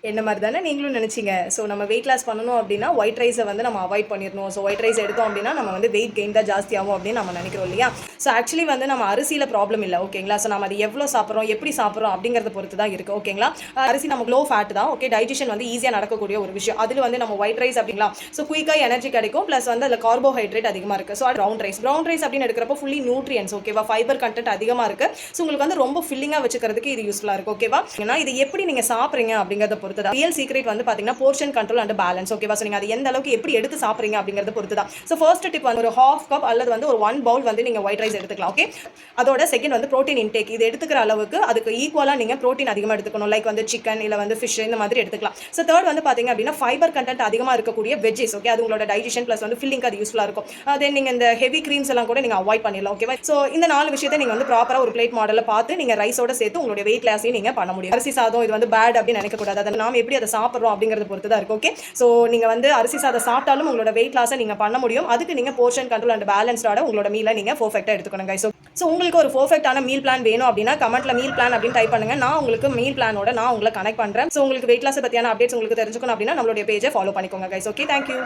என்ன மாதிரி தானே நீங்களும் நினச்சிங்க. ஸோ நம்ம வெயிட் லாஸ் பண்ணணும் அப்படின்னா ஒயிட் ரைஸை வந்து நம்ம அவாய்ட் பண்ணிடணும். ஸோ ஒயிட் ரைஸ் எடுத்தோம் அப்படின்னா நம்ம வந்து வெயிட் கெயின் தான் ஜாஸ்தியாகும் அப்படின்னு நம்ம நினைக்கிறோம் இல்லையா? ஸோ ஆக்சுவலி வந்து நம்ம அரிசியில் ப்ராப்ளம் இல்லை, ஓகேங்களா? ஸோ நம்ம அது எவ்வளோ சாப்பிட்றோம், எப்படி சாப்பிட்றோம் அப்படிங்கிறத பொறுத்து தான் இருக்குது, ஓகேங்களா? அரிசி நமக்கு லோ ஃபேட் தான், ஓகே. டைஜஷன் வந்து ஈஸியாக நடக்கக்கூடிய ஒரு விஷயம். அதில் வந்து நம்ம ஒயிட் ரைஸ் அப்படிங்களா, ஸோ குயிக்காக எனர்ஜி கிடைக்கும், ப்ளஸ் வந்து அதில் கார்போஹைட்ரேட் அதிகமாக இருக்குது. ஸோ ப்ரௌன் ரைஸ் அப்படின்னு எடுக்கிறப்போ ஃபுல்லி நியூட்ரியன்ஸ், ஓகேவா? ஃபைபர் கண்டென்ட் அதிகமாக இருக்குது. ஸோ உங்களுக்கு வந்து ரொம்ப ஃபில்லிங்காக வச்சுக்கிறதுக்கு இது யூஸ்ஃபுல்லாக இருக்குது, ஓகேவா? ஏன்னா இது எப்படி நீங்கள் சாப்பிட்றீங்க அப்படிங்கிறத பொறுத்து தான். ரியல் சீக்ரெட் வந்து பார்த்தீங்கன்னா போர்ஷன் கண்ட்ரோல் அண்ட் பேலன்ஸ், ஓகேவா? ஸோ நீங்கள் அது எந்த அளவுக்கு எப்படி எடுத்து சாப்பிட்றீங்க அப்படிங்கிறத பொறுத்து தான். ஸோ ஃபர்ஸ்ட் டிப் வந்து ஒரு ஹாஃப் கப் அல்லது வந்து ஒரு 1 பவுல் வந்து நீங்கள் ஒயிட் ரைஸ் எடுத்துக்கலாம், ஓகே. அதோட செகண்ட் வந்து ப்ரோட்டீன் இன்டேக். இது எடுத்துக்கிற அளவுக்கு அதுக்கு ஈக்குவலாக நீங்கள் ப்ரோட்டீன் அதிகமாக எடுத்துக்கணும், லைக் வந்து சிக்கன் இல்லை வந்து ஃபிஷ் இந்த மாதிரி எடுத்துக்கலாம். ஸோ தேர்ட் வந்து பார்த்தீங்க அப்படின்னா ஃபைபர் கண்டென்ட் அதிகமாக இருக்கக்கூடிய வெஜ்ஜஸ், ஓகே. அது உங்களோட டைஜஷன் ப்ளஸ் வந்து ஃபில்லிங் அது யூஸ்ஃபுல்லாக இருக்கும். தென் நீங்கள் இந்த ஹெவி க்ரீம்ஸ் எல்லாம் கூட நீங்கள் அவாய்ட் பண்ணிடலாம், ஓகேவா? ஸோ இந்த 4 விஷயத்தை நீங்கள் வந்து ப்ராப்பராக ஒரு பிளேட் மாடலில் பார்த்து நீங்கள் ரைஸோட சேர்த்து உங்களுடைய வெயிட் லாஸையும் நீங்கள் பண்ண முடியும். அரிசி சாதம் இது வந்து பேட் அப்படின்னு நினைக்கக்கூடாது. அதை நாம் எப்படி அதை சாப்பிட்றோம் அப்படிங்கிறத பொறுத்து தான் இருக்கும், ஓகே. ஸோ நீங்கள் வந்து அரிசி சாதம் சாப்பிட்டாலும் உங்களோட வெயிட் லாஸை நீங்கள் பண்ண முடியும். அதுக்கு நீங்கள் போர்ஷன் கண்ட்ரோல் அண்ட் பேலன்ஸ்டாக உங்களோட மீலை நீங்கள் பர்ஃபெக்டாக எடுத்துக்கணும் guys. ஸோ உங்களுக்கு ஒரு பர்ஃபெக்டான மீல் பிளான் வேணும் அப்படின்னா கமெண்ட்ல மீல் பிளான் அப்படின்னு டைப் பண்ணுங்க. நான் உங்களுக்கு மீல் பிளானோட நான் உங்களை கனெக்ட் பண்ணுறேன். ஸோ உங்களுக்கு வெயிட் லாஸை பற்றியான அப்டேட்ஸ் உங்களுக்கு தெரிஞ்சுக்கணும் அப்படின்னா நம்மளுடைய பேஜை ஃபாலோ பண்ணிக்கோங்க guys. Okay, thank you.